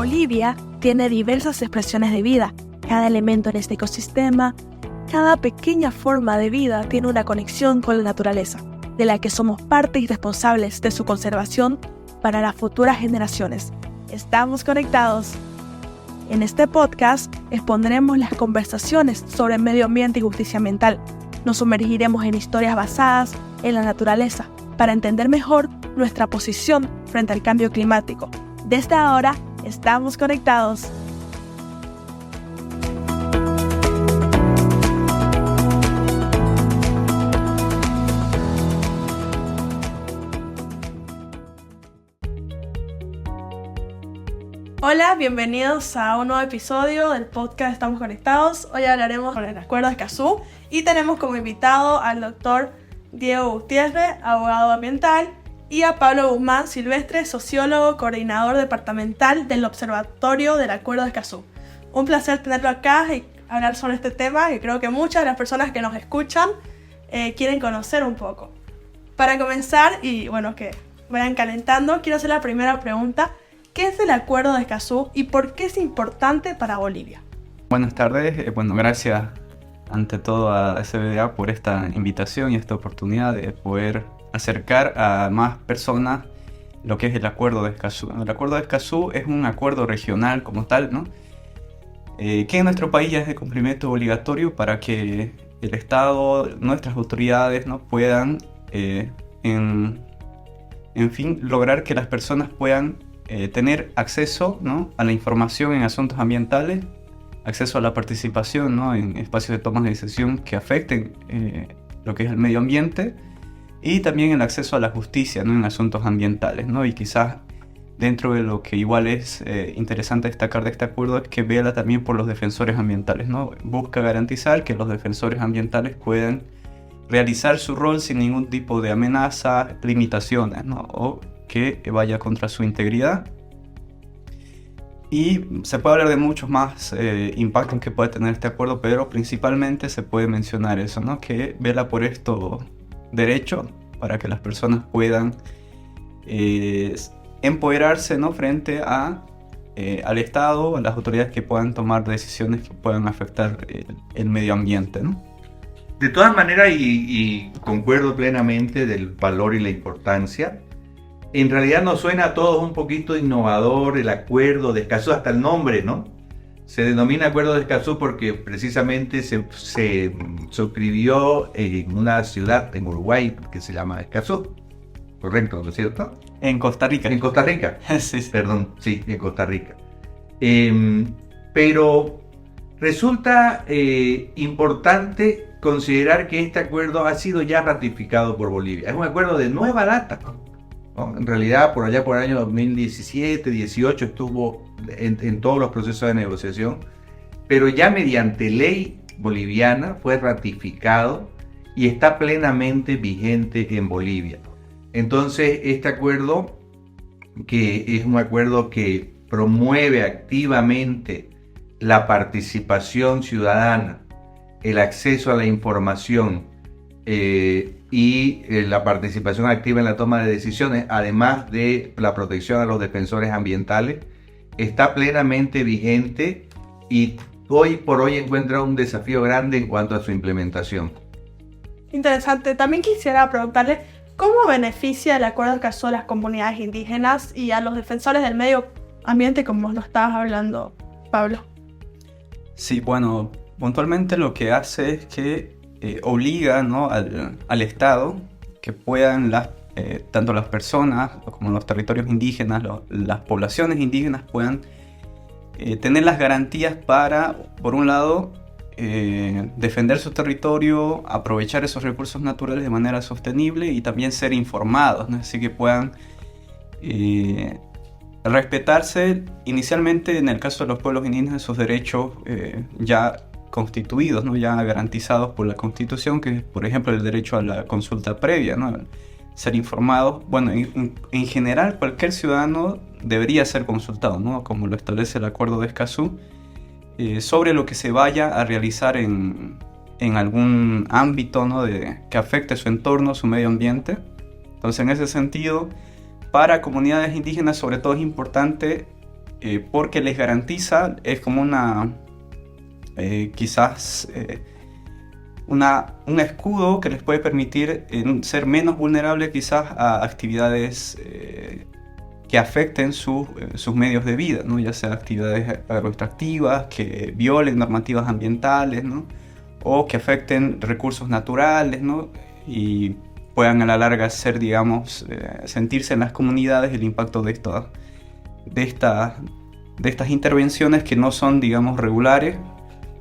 Bolivia tiene diversas expresiones de vida. Cada elemento en este ecosistema, cada pequeña forma de vida tiene una conexión con la naturaleza, de la que somos parte y responsables de su conservación para las futuras generaciones. Estamos conectados. En este podcast expondremos las conversaciones sobre medio ambiente y justicia ambiental. Nos sumergiremos en historias basadas en la naturaleza para entender mejor nuestra posición frente al cambio climático. Desde ahora, estamos conectados. Hola, bienvenidos a un nuevo episodio del podcast Estamos Conectados. Hoy hablaremos sobre el Acuerdo de Escazú y tenemos como invitado al doctor Diego Gutiérrez, abogado ambiental, y a Pablo Guzmán Silvestre, sociólogo, coordinador departamental del Observatorio del Acuerdo de Escazú. Un placer tenerlo acá y hablar sobre este tema que creo que muchas de las personas que nos escuchan quieren conocer un poco. Para comenzar, y bueno, que vayan calentando, quiero hacer la primera pregunta. ¿Qué es el Acuerdo de Escazú y por qué es importante para Bolivia? Buenas tardes, gracias ante todo a SBDA por esta invitación y esta oportunidad de poder acercar a más personas lo que es el Acuerdo de Escazú. El Acuerdo de Escazú es un acuerdo regional como tal, ¿no? Que en nuestro país ya es de cumplimiento obligatorio para que el Estado, nuestras autoridades, ¿no? puedan, en fin, lograr que las personas puedan tener acceso, ¿no? a la información en asuntos ambientales, acceso a la participación, ¿no? en espacios de toma de decisión que afecten lo que es el medio ambiente, y también el acceso a la justicia, ¿no? en asuntos ambientales, ¿no? Y quizás dentro de lo que igual es interesante destacar de este acuerdo es que vela también por los defensores ambientales, ¿no? Busca garantizar que los defensores ambientales puedan realizar su rol sin ningún tipo de amenaza, limitaciones, ¿no? o que vaya contra su integridad. Y se puede hablar de muchos más impactos que puede tener este acuerdo, pero principalmente se puede mencionar eso, ¿no? Que vela por estos derechos para que las personas puedan empoderarse, ¿no? frente al Estado, a las autoridades que puedan tomar decisiones que puedan afectar el medio ambiente, ¿no? De todas maneras, y concuerdo plenamente del valor y la importancia. En realidad nos suena a todos un poquito innovador el Acuerdo de Escazú, hasta el nombre, ¿no? Se denomina Acuerdo de Escazú porque precisamente se suscribió en una ciudad en Uruguay que se llama Escazú. ¿Correcto, no es cierto? En Costa Rica. En Costa Rica. Sí. Perdón, sí, en Costa Rica. Pero resulta importante considerar que este acuerdo ha sido ya ratificado por Bolivia. Es un acuerdo de nueva data, ¿no? En realidad, por allá por el año 2017, 18 estuvo en todos los procesos de negociación, pero ya mediante ley boliviana fue ratificado y está plenamente vigente en Bolivia. Entonces, este acuerdo, que es un acuerdo que promueve activamente la participación ciudadana, el acceso a la información, y la participación activa en la toma de decisiones, además de la protección a los defensores ambientales, está plenamente vigente y hoy por hoy encuentra un desafío grande en cuanto a su implementación. Interesante. También quisiera preguntarle cómo beneficia el Acuerdo de Escazú a las comunidades indígenas y a los defensores del medio ambiente, como lo estabas hablando, Pablo. Sí, puntualmente lo que hace es que obliga, ¿no? al Estado que puedan tanto las personas como los territorios indígenas, las poblaciones indígenas puedan tener las garantías para, por un lado, defender su territorio, aprovechar esos recursos naturales de manera sostenible y también ser informados, ¿no? Así que puedan respetarse inicialmente, en el caso de los pueblos indígenas, sus derechos ya constituidos, ¿no? ya garantizados por la Constitución, que es, por ejemplo, el derecho a la consulta previa, ¿no? Ser informados. En general, cualquier ciudadano debería ser consultado, ¿no? Como lo establece el Acuerdo de Escazú, sobre lo que se vaya a realizar en algún ámbito, ¿no? que afecte su entorno, su medio ambiente. Entonces, en ese sentido, para comunidades indígenas, sobre todo, es importante porque les garantiza, es como quizás un escudo que les puede permitir ser menos vulnerables quizás a actividades que afecten sus medios de vida, ¿no? Ya sea actividades agroextractivas, que violen normativas ambientales, ¿no? O que afecten recursos naturales, ¿no? Y puedan a la larga ser, digamos, sentirse en las comunidades el impacto de estas intervenciones que no son, digamos, regulares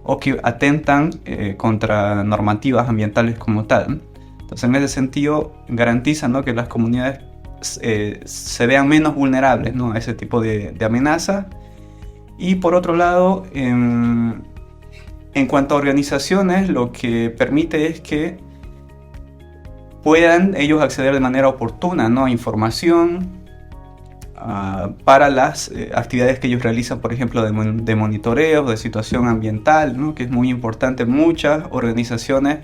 o que atentan contra normativas ambientales como tal, ¿no? Entonces, en ese sentido, garantizan, ¿no?, que las comunidades se vean menos vulnerables, ¿no?, a ese tipo de amenazas. Y por otro lado, en cuanto a organizaciones, lo que permite es que puedan ellos acceder de manera oportuna, ¿no?, a información para las actividades que ellos realizan, por ejemplo, de monitoreo, de situación ambiental, ¿no?, que es muy importante. Muchas organizaciones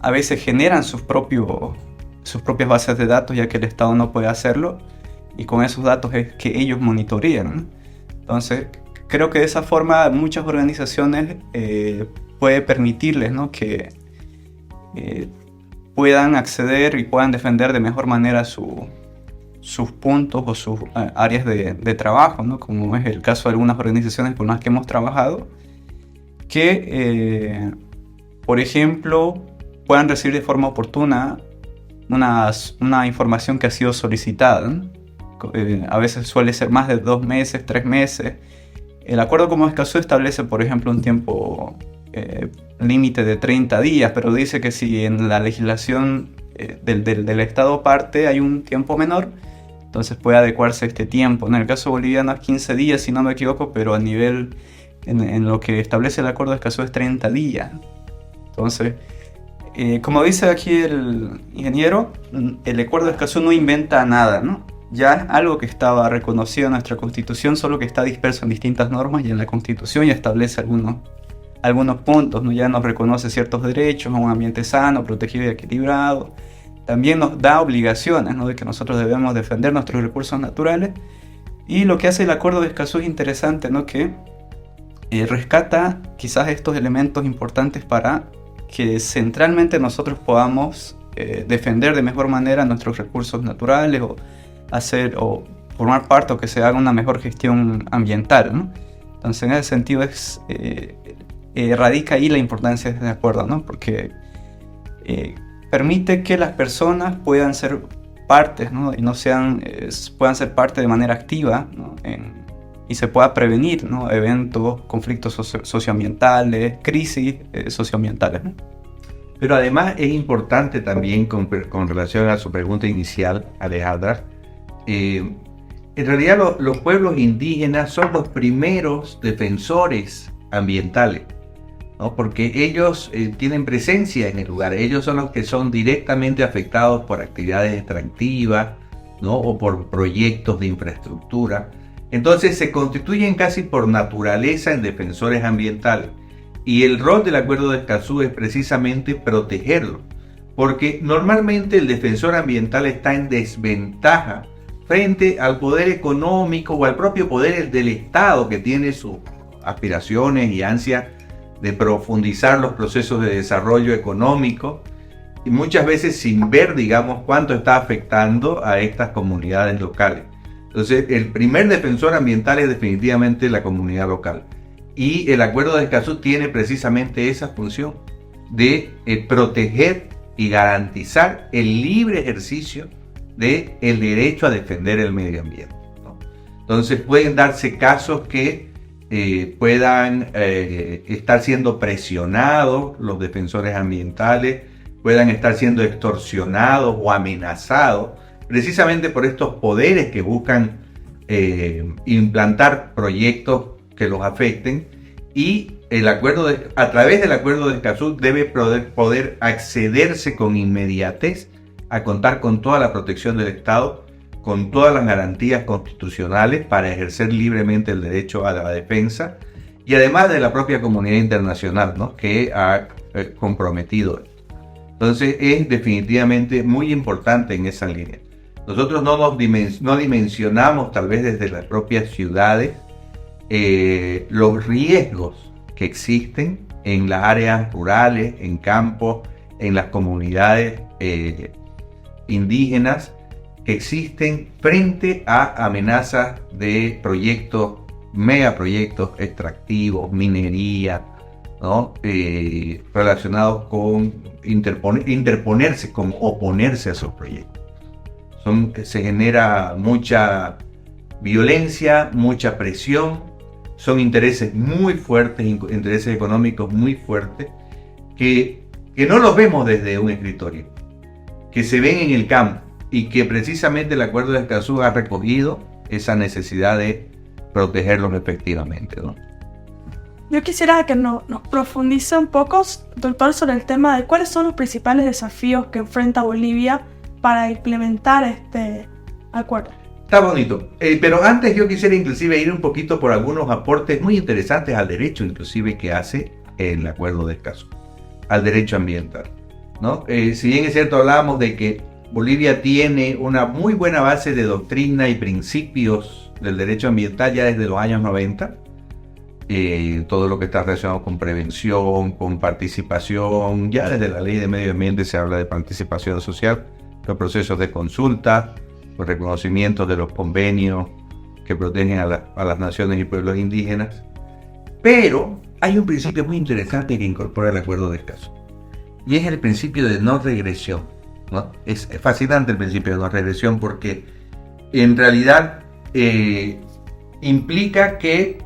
a veces generan sus propias bases de datos, ya que el Estado no puede hacerlo, y con esos datos es que ellos monitorean, ¿no? Entonces, creo que de esa forma muchas organizaciones puede permitirles, ¿no?, que puedan acceder y puedan defender de mejor manera sus puntos o sus áreas de trabajo, ¿no?, como es el caso de algunas organizaciones con las que hemos trabajado, que, por ejemplo, puedan recibir de forma oportuna una información que ha sido solicitada, ¿no? A veces suele ser más de 2 meses, 3 meses. El acuerdo como Escazú establece, por ejemplo, un tiempo límite de 30 días, pero dice que si en la legislación del Estado parte hay un tiempo menor, entonces puede adecuarse este tiempo. En el caso boliviano es 15 días, si no me equivoco, pero a nivel, en lo que establece el acuerdo de Escazú es 30 días. Entonces, como dice aquí el ingeniero, el acuerdo de Escazú no inventa nada, ¿no? Ya es algo que estaba reconocido en nuestra Constitución, solo que está disperso en distintas normas, y en la Constitución ya establece algunos puntos, ¿no? Ya nos reconoce ciertos derechos a un ambiente sano, protegido y equilibrado. También nos da obligaciones, ¿no?, de que nosotros debemos defender nuestros recursos naturales. Y lo que hace el acuerdo de Escazú es interesante, ¿no?, que rescata quizás estos elementos importantes para que centralmente nosotros podamos defender de mejor manera nuestros recursos naturales, o formar parte, o que se haga una mejor gestión ambiental, ¿no? Entonces, en ese sentido radica ahí la importancia de este acuerdo, ¿no?, porque permite que las personas puedan ser partes, ¿no?, y puedan ser parte de manera activa, ¿no?, y se pueda prevenir, ¿no?, eventos, conflictos socioambientales, crisis socioambientales, ¿no? Pero además es importante también con relación a su pregunta inicial, Alejandra, en realidad los pueblos indígenas son los primeros defensores ambientales, ¿no?, porque ellos tienen presencia en el lugar. Ellos son los que son directamente afectados por actividades extractivas, ¿no?, o por proyectos de infraestructura. Entonces se constituyen casi por naturaleza en defensores ambientales. Y el rol del acuerdo de Escazú es precisamente protegerlo, porque normalmente el defensor ambiental está en desventaja frente al poder económico o al propio poder del Estado, que tiene sus aspiraciones y ansias de profundizar los procesos de desarrollo económico, y muchas veces sin ver, digamos, cuánto está afectando a estas comunidades locales. Entonces, el primer defensor ambiental es definitivamente la comunidad local. Y el acuerdo de Escazú tiene precisamente esa función de proteger y garantizar el libre ejercicio del derecho a defender el medio ambiente, ¿no? Entonces, pueden darse casos que puedan estar siendo presionados los defensores ambientales, puedan estar siendo extorsionados o amenazados precisamente por estos poderes que buscan implantar proyectos que los afecten, y a través del acuerdo de Escazú debe poder accederse con inmediatez a contar con toda la protección del Estado, con todas las garantías constitucionales para ejercer libremente el derecho a la defensa, y además de la propia comunidad internacional, ¿no?, que ha comprometido. Entonces es definitivamente muy importante en esa línea. Nosotros no dimensionamos, tal vez desde las propias ciudades, los riesgos que existen en las áreas rurales, en campos, en las comunidades indígenas que existen frente a amenazas de proyectos, megaproyectos extractivos, minería, ¿no? Relacionados con interponerse, con oponerse a esos proyectos. Se genera mucha violencia, mucha presión, son intereses muy fuertes, intereses económicos muy fuertes, que no los vemos desde un escritorio, que se ven en el campo y que precisamente el Acuerdo de Escazú ha recogido esa necesidad de protegerlos efectivamente, ¿no? Yo quisiera que nos profundice un poco, doctor, sobre el tema de cuáles son los principales desafíos que enfrenta Bolivia para implementar este acuerdo. Está bonito, pero antes yo quisiera inclusive ir un poquito por algunos aportes muy interesantes al derecho inclusive que hace el Acuerdo de Escazú, al derecho ambiental, ¿no? Si bien es cierto, hablábamos de que Bolivia tiene una muy buena base de doctrina y principios del derecho ambiental ya desde los años 90, todo lo que está relacionado con prevención, con participación, ya desde la ley de medio ambiente se habla de participación social, los procesos de consulta, los reconocimientos de los convenios que protegen a las naciones y pueblos indígenas. Pero hay un principio muy interesante que incorpora el Acuerdo de Escazú, y es el principio de no regresión, ¿no? Es fascinante el principio de no regresión porque en realidad implica que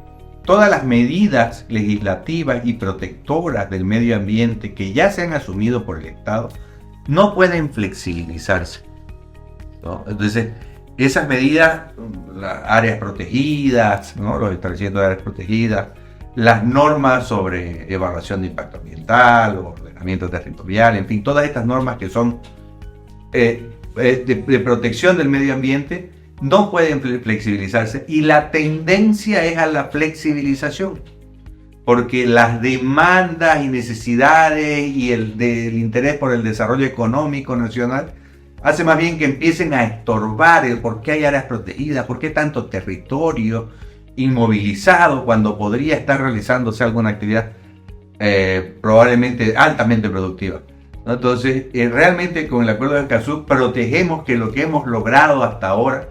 todas las medidas legislativas y protectoras del medio ambiente que ya se han asumido por el Estado no pueden flexibilizarse, ¿no? Entonces, esas medidas, las áreas protegidas, ¿no? Los establecimientos de áreas protegidas, las normas sobre evaluación de impacto ambiental, ordenamiento territorial, en fin, todas estas normas que son de protección del medio ambiente no pueden flexibilizarse, y la tendencia es a la flexibilización, porque las demandas y necesidades y del interés por el desarrollo económico nacional hace más bien que empiecen a estorbar el por qué hay áreas protegidas, por qué tanto territorio inmovilizado cuando podría estar realizándose alguna actividad probablemente altamente productiva, ¿no? Entonces, realmente con el Acuerdo de Escazú protegemos que lo que hemos logrado hasta ahora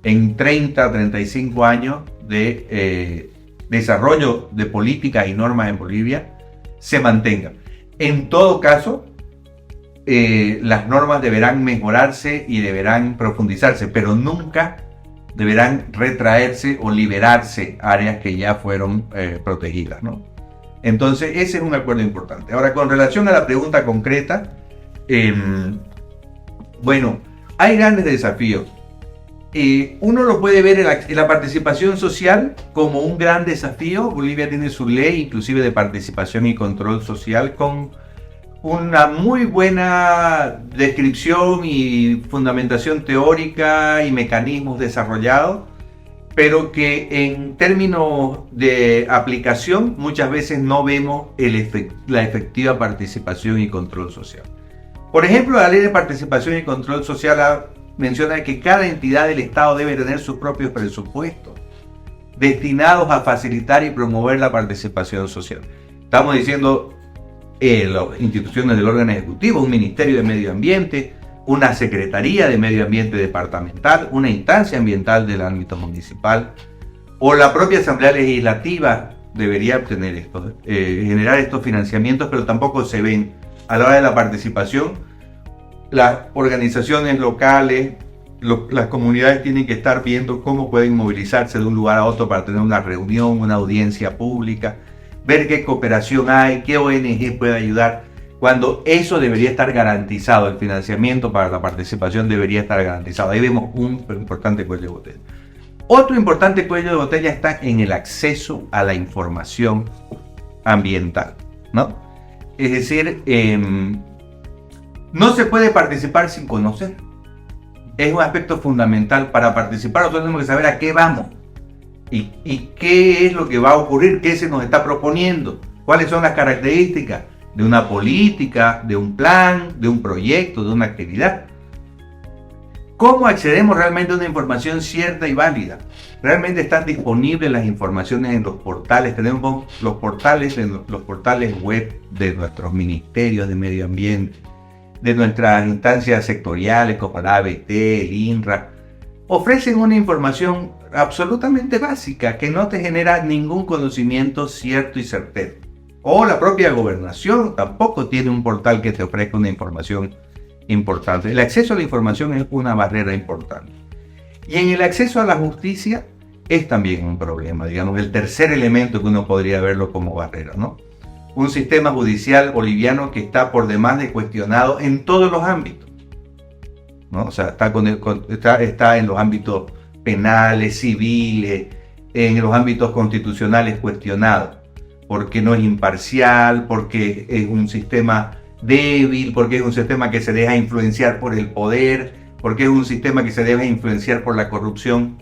en 30, 35 años de desarrollo de políticas y normas en Bolivia se mantenga. En todo caso, las normas deberán mejorarse y deberán profundizarse, pero nunca deberán retraerse o liberarse áreas que ya fueron protegidas, ¿no? Entonces, ese es un acuerdo importante. Ahora, con relación a la pregunta concreta, bueno, hay grandes desafíos. Uno lo puede ver en la participación social como un gran desafío. Bolivia tiene su ley inclusive de participación y control social con una muy buena descripción y fundamentación teórica y mecanismos desarrollados, pero que en términos de aplicación muchas veces no vemos la efectiva participación y control social. Por ejemplo, la ley de participación y control social menciona que cada entidad del Estado debe tener sus propios presupuestos destinados a facilitar y promover la participación social. Estamos diciendo las instituciones del órgano ejecutivo, un Ministerio de Medio Ambiente, una Secretaría de Medio Ambiente departamental, una instancia ambiental del ámbito municipal, o la propia Asamblea Legislativa debería obtener esto, generar estos financiamientos, pero tampoco se ven a la hora de la participación. Las organizaciones locales, las comunidades tienen que estar viendo cómo pueden movilizarse de un lugar a otro para tener una reunión, una audiencia pública, ver qué cooperación hay, qué ONG puede ayudar, cuando eso debería estar garantizado, el financiamiento para la participación debería estar garantizado. Ahí vemos un importante cuello de botella. Otro importante cuello de botella está en el acceso a la información ambiental, ¿no? Es decir, no se puede participar sin conocer. Es un aspecto fundamental. Para participar nosotros tenemos que saber a qué vamos y qué es lo que va a ocurrir, qué se nos está proponiendo, cuáles son las características de una política, de un plan, de un proyecto, de una actividad. ¿Cómo accedemos realmente a una información cierta y válida? ¿Realmente están disponibles las informaciones en los portales? Tenemos los portales web de nuestros ministerios de medio ambiente, de nuestras instancias sectoriales como la ABT, el INRA. Ofrecen una información absolutamente básica que no te genera ningún conocimiento cierto y certero. O la propia gobernación tampoco tiene un portal que te ofrezca una información importante. El acceso a la información es una barrera importante. Y en el acceso a la justicia es también un problema, digamos, el tercer elemento que uno podría verlo como barrera, ¿no? Un sistema judicial boliviano que está por demás de cuestionado en todos los ámbitos, ¿no? O sea, está en los ámbitos penales, civiles, en los ámbitos constitucionales cuestionados, porque no es imparcial, porque es un sistema débil, porque es un sistema que se deja influenciar por el poder, porque es un sistema que se deja influenciar por la corrupción,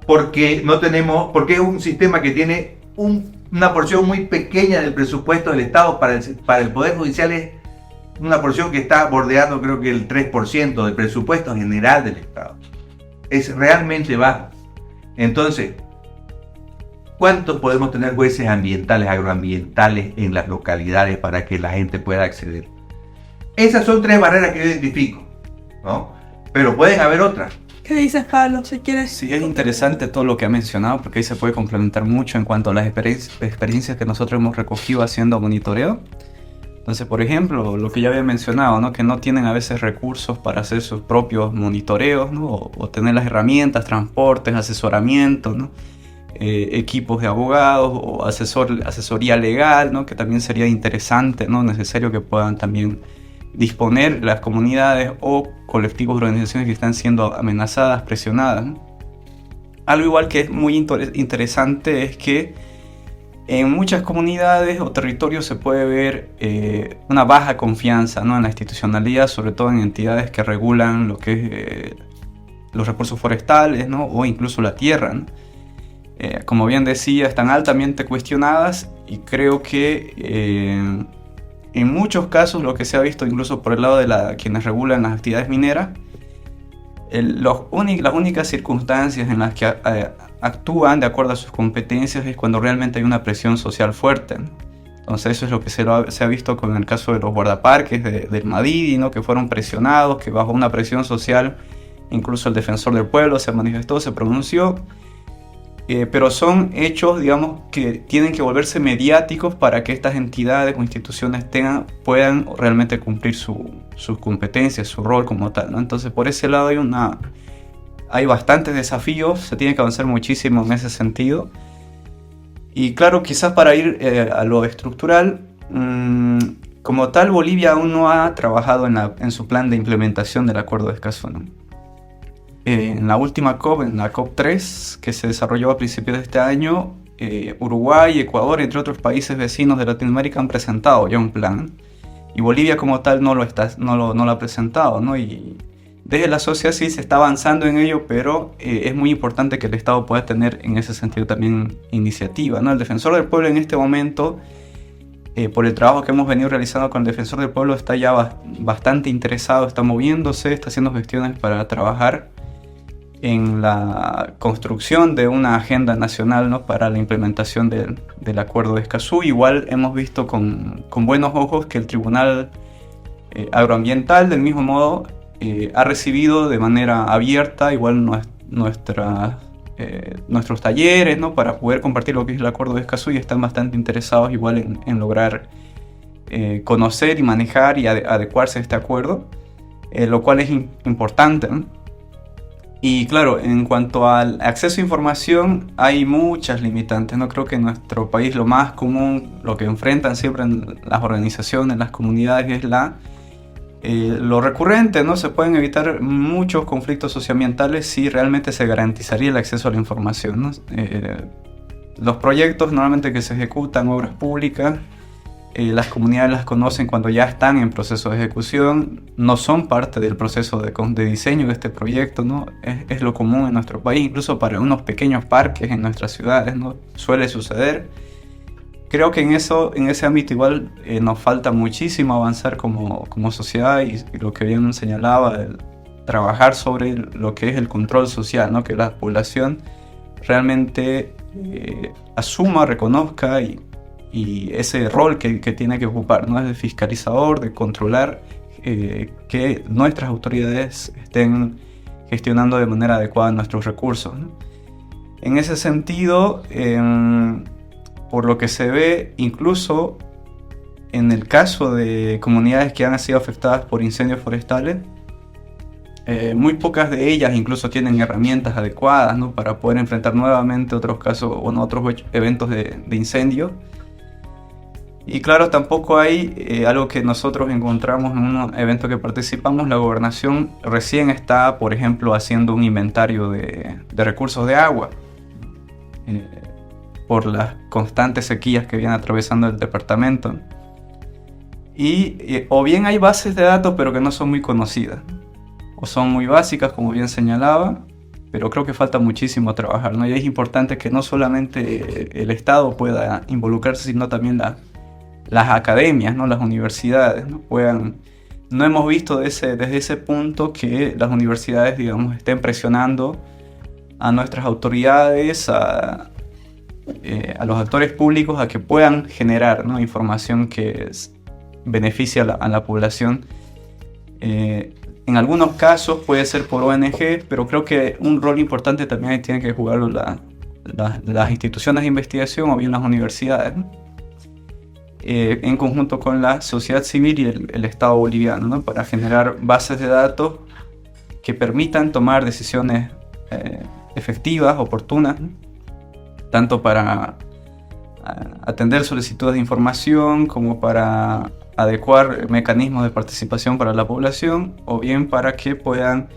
porque es un sistema que tiene una porción muy pequeña del presupuesto del Estado. Para el Poder Judicial es una porción que está bordeando, creo que el 3% del presupuesto general del Estado. Es realmente bajo. Entonces, ¿cuántos podemos tener jueces ambientales, agroambientales en las localidades para que la gente pueda acceder? Esas son tres barreras que yo identifico, ¿no? Pero pueden haber otras. ¿Qué dices, Pablo? Si quieres. Sí, es interesante todo lo que ha mencionado, porque ahí se puede complementar mucho en cuanto a las experiencias que nosotros hemos recogido haciendo monitoreo. Entonces, por ejemplo, lo que ya había mencionado, ¿no? Que no tienen a veces recursos para hacer sus propios monitoreos, ¿no? O tener las herramientas, transportes, asesoramiento, ¿no? Equipos de abogados o asesoría legal, ¿no? Que también sería interesante, ¿no? Necesario que puedan también disponer las comunidades o colectivos o organizaciones que están siendo amenazadas, presionadas, ¿no? Algo igual que es muy interesante es que en muchas comunidades o territorios se puede ver una baja confianza, ¿no? En la institucionalidad, sobre todo en entidades que regulan lo que es los recursos forestales, ¿no? O incluso la tierra, ¿no? Como bien decía, están altamente cuestionadas y creo que en muchos casos lo que se ha visto incluso por el lado de quienes regulan las actividades mineras, las únicas circunstancias en las que actúan de acuerdo a sus competencias es cuando realmente hay una presión social fuerte, ¿no? Entonces eso es lo que se ha visto con el caso de los guardaparques del Madidi, ¿no? Que fueron presionados, que bajo una presión social incluso el defensor del pueblo se manifestó, se pronunció. Pero son hechos, digamos, que tienen que volverse mediáticos para que estas entidades o instituciones puedan realmente cumplir sus competencias, su rol como tal, ¿no? Entonces, por ese lado hay bastantes desafíos, se tiene que avanzar muchísimo en ese sentido. Y claro, quizás para ir a lo estructural, como tal, Bolivia aún no ha trabajado en su plan de implementación del Acuerdo de Escazú, ¿no? En la última COP, en la COP3, que se desarrolló a principios de este año, Uruguay, Ecuador, entre otros países vecinos de Latinoamérica han presentado ya un plan. Y Bolivia como tal no lo ha presentado, ¿no? Y desde la sociedad sí se está avanzando en ello, pero es muy importante que el Estado pueda tener en ese sentido también iniciativa, ¿no? El Defensor del Pueblo en este momento, por el trabajo que hemos venido realizando con el Defensor del Pueblo, está ya bastante interesado, está moviéndose, está haciendo gestiones para trabajar en la construcción de una agenda nacional, ¿no? Para la implementación del Acuerdo de Escazú. Igual hemos visto con buenos ojos que el Tribunal Agroambiental, del mismo modo, ha recibido de manera abierta igual nuestros talleres, ¿no? Para poder compartir lo que es el Acuerdo de Escazú, y están bastante interesados igual en lograr conocer y manejar y adecuarse a este acuerdo, lo cual es importante, ¿no? Y claro, en cuanto al acceso a información, hay muchas limitantes, ¿no? Creo que en nuestro país lo más común, lo que enfrentan siempre en las organizaciones, las comunidades, es lo recurrente, ¿no? Se pueden evitar muchos conflictos socioambientales si realmente se garantizaría el acceso a la información, ¿no? Los proyectos normalmente que se ejecutan, obras públicas, las comunidades las conocen cuando ya están en proceso de ejecución, no son parte del proceso de diseño de este proyecto, ¿no? Es lo común en nuestro país, incluso para unos pequeños parques en nuestras ciudades, ¿no? Suele suceder. Creo que en ese ámbito igual nos falta muchísimo avanzar como sociedad, y lo que bien señalaba, trabajar sobre lo que es el control social, ¿no? Que la población realmente asuma, reconozca y ese rol que tiene que ocupar, ¿no? Es de fiscalizador, de controlar que nuestras autoridades estén gestionando de manera adecuada nuestros recursos, ¿no? En ese sentido, por lo que se ve, incluso en el caso de comunidades que han sido afectadas por incendios forestales, muy pocas de ellas incluso tienen herramientas adecuadas, ¿no? Para poder enfrentar nuevamente otros casos o no, otros eventos de incendio. Y claro, tampoco hay algo que nosotros encontramos en un evento que participamos. La gobernación recién está, por ejemplo, haciendo un inventario de recursos de agua por las constantes sequías que viene atravesando el departamento. Y o bien hay bases de datos pero que no son muy conocidas, o son muy básicas, como bien señalaba, pero creo que falta muchísimo trabajar, ¿no? Y es importante que no solamente el Estado pueda involucrarse, sino también las academias, ¿no? Las universidades, ¿no? No hemos visto desde ese punto que las universidades, digamos, estén presionando a nuestras autoridades, a los actores públicos, a que puedan generar, ¿no? Información que beneficie a la población. En algunos casos puede ser por ONG, pero creo que un rol importante también tienen que jugar las instituciones de investigación o bien las universidades, ¿no? En conjunto con la sociedad civil y el Estado boliviano, ¿no? Para generar bases de datos que permitan tomar decisiones efectivas, oportunas, ¿no? Tanto para atender solicitudes de información como para adecuar mecanismos de participación para la población, o bien para que puedan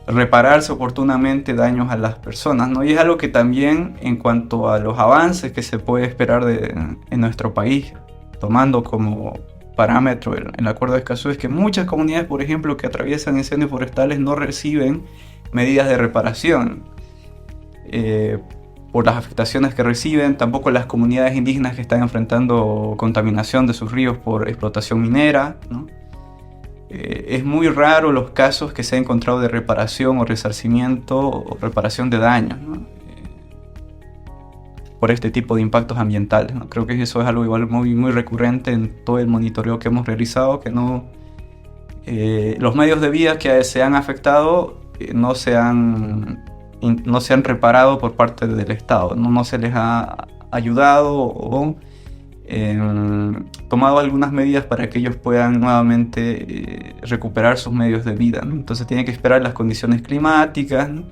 repararse oportunamente daños a las personas, ¿no? Y es algo que también, en cuanto a los avances que se puede esperar en nuestro país, tomando como parámetro el Acuerdo de Escazú, es que muchas comunidades, por ejemplo, que atraviesan incendios forestales no reciben medidas de reparación por las afectaciones que reciben. Tampoco las comunidades indígenas que están enfrentando contaminación de sus ríos por explotación minera, ¿no? Es muy raro los casos que se ha encontrado de reparación o resarcimiento o reparación de daños, ¿no? Por este tipo de impactos ambientales, ¿no? Creo que eso es algo igual muy recurrente en todo el monitoreo que hemos realizado, que los medios de vida que se han afectado no se han reparado por parte del Estado, no se les ha ayudado o tomado algunas medidas para que ellos puedan nuevamente recuperar sus medios de vida, ¿no? Entonces tienen que esperar las condiciones climáticas, ¿no?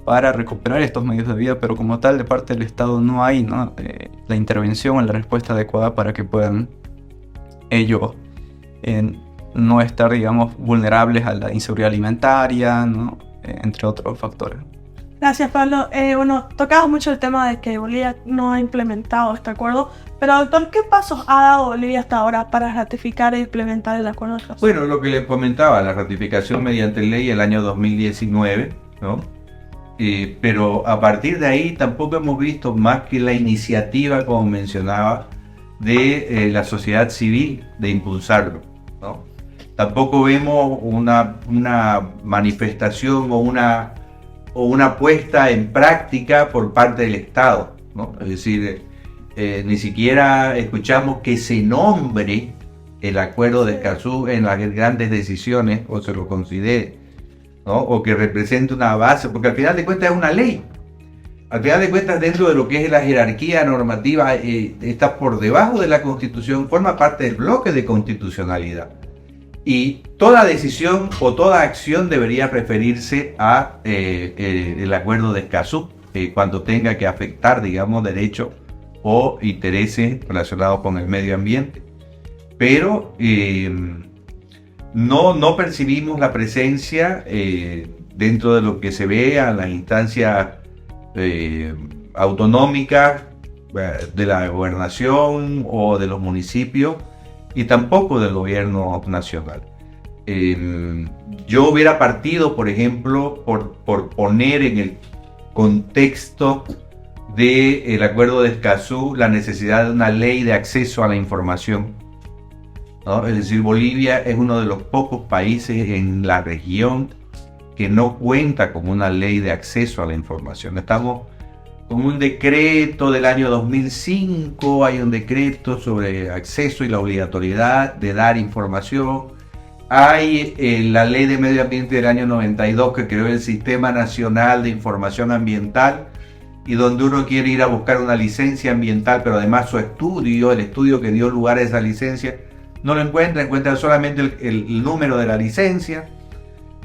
Para recuperar estos medios de vida, pero como tal de parte del Estado no hay, ¿no? La intervención o la respuesta adecuada para que puedan ellos no estar, digamos, vulnerables a la inseguridad alimentaria, ¿no? Entre otros factores. Gracias, Pablo. Bueno, tocabas mucho el tema de que Bolivia no ha implementado este acuerdo, pero doctor, ¿qué pasos ha dado Bolivia hasta ahora para ratificar e implementar el acuerdo de Escazú? Bueno, lo que les comentaba, la ratificación mediante ley el año 2019, ¿no? Pero a partir de ahí tampoco hemos visto más que la iniciativa, como mencionaba, de la sociedad civil de impulsarlo, ¿no? Tampoco vemos una manifestación o una puesta en práctica por parte del Estado, ¿no? Es decir, ni siquiera escuchamos que se nombre el Acuerdo de Escazú en las grandes decisiones o se lo considere, ¿no? O que represente una base, porque al final de cuentas es una ley. Al final de cuentas, dentro de lo que es la jerarquía normativa, está por debajo de la Constitución, forma parte del bloque de constitucionalidad. Y toda decisión o toda acción debería referirse a el Acuerdo de Escazú cuando tenga que afectar, digamos, derechos o intereses relacionados con el medio ambiente. Pero no percibimos la presencia dentro de lo que se ve a las instancias autonómicas de la gobernación o de los municipios, y tampoco del gobierno nacional. Yo hubiera partido, por ejemplo, por poner en el contexto del Acuerdo de Escazú la necesidad de una ley de acceso a la información, ¿no? Es decir, Bolivia es uno de los pocos países en la región que no cuenta con una ley de acceso a la información. Estamos con un decreto del año 2005, hay un decreto sobre acceso y la obligatoriedad de dar información. Hay la ley de medio ambiente del año 92 que creó el Sistema Nacional de Información Ambiental, y donde uno quiere ir a buscar una licencia ambiental, pero además su estudio, el estudio que dio lugar a esa licencia, no lo encuentra solamente el número de la licencia.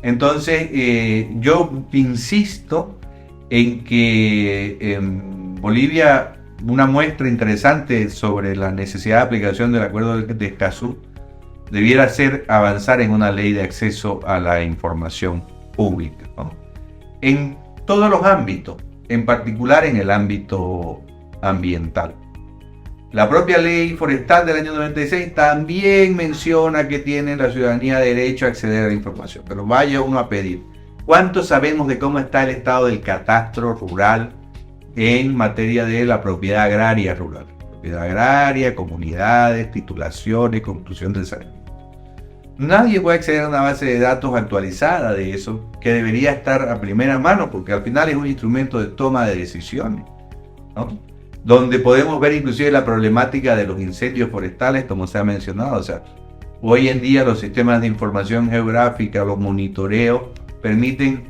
Entonces yo insisto en que en Bolivia una muestra interesante sobre la necesidad de aplicación del Acuerdo de Escazú debiera ser avanzar en una ley de acceso a la información pública, ¿no? En todos los ámbitos, en particular en el ámbito ambiental. La propia ley forestal del año 96 también menciona que tiene la ciudadanía derecho a acceder a la información, pero vaya uno a pedir, ¿cuánto sabemos de cómo está el estado del catastro rural en materia de la propiedad agraria rural? Propiedad agraria, comunidades, titulaciones, construcción del saneamiento. Nadie puede acceder a una base de datos actualizada de eso, que debería estar a primera mano, porque al final es un instrumento de toma de decisiones, ¿no? Donde podemos ver inclusive la problemática de los incendios forestales, como se ha mencionado. O sea, hoy en día los sistemas de información geográfica, los monitoreos, permiten,